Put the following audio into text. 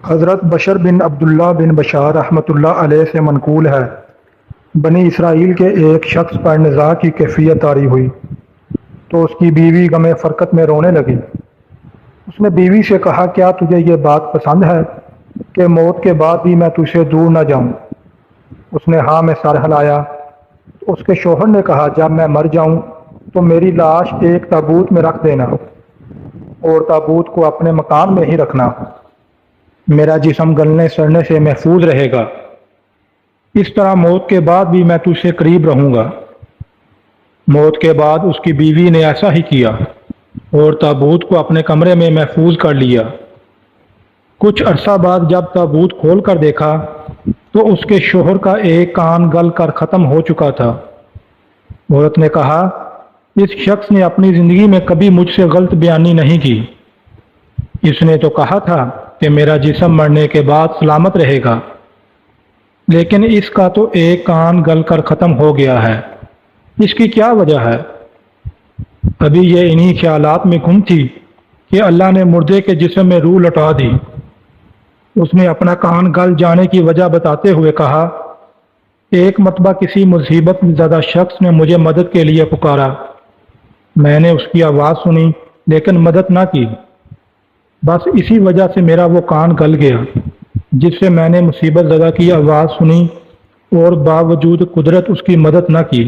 حضرت بشر بن عبداللہ بن بشار رحمۃ اللہ علیہ سے منقول ہے، بنی اسرائیل کے ایک شخص پر نزاع کی کیفیت طاری ہوئی تو اس کی بیوی غم فرقت میں رونے لگی۔ اس نے بیوی سے کہا، کیا تجھے یہ بات پسند ہے کہ موت کے بعد بھی میں تجھ سے دور نہ جاؤں؟ اس نے ہاں میں سر ہلایا۔ تو اس کے شوہر نے کہا، جب میں مر جاؤں تو میری لاش ایک تابوت میں رکھ دینا اور تابوت کو اپنے مکان میں ہی رکھنا، میرا جسم گلنے سڑنے سے محفوظ رہے گا۔ اس طرح موت کے بعد بھی میں تجھ سے قریب رہوں گا۔ موت کے بعد اس کی بیوی نے ایسا ہی کیا اور تابوت کو اپنے کمرے میں محفوظ کر لیا۔ کچھ عرصہ بعد جب تابوت کھول کر دیکھا تو اس کے شوہر کا ایک کان گل کر ختم ہو چکا تھا۔ عورت نے کہا، اس شخص نے اپنی زندگی میں کبھی مجھ سے غلط بیانی نہیں کی۔ اس نے تو کہا تھا کہ میرا جسم مرنے کے بعد سلامت رہے گا، لیکن اس کا تو ایک کان گل کر ختم ہو گیا ہے۔ اس کی کیا وجہ ہے؟ ابھی یہ انہی خیالات میں گم تھی کہ اللہ نے مردے کے جسم میں روح لوٹا دی۔ اس نے اپنا کان گل جانے کی وجہ بتاتے ہوئے کہا، ایک مرتبہ کسی مصیبت زدہ شخص نے مجھے مدد کے لیے پکارا۔ میں نے اس کی آواز سنی لیکن مدد نہ کی۔ بس اسی وجہ سے میرا وہ کان گل گیا جس سے میں نے مصیبت زدہ کی آواز سنی اور باوجود قدرت اس کی مدد نہ کی۔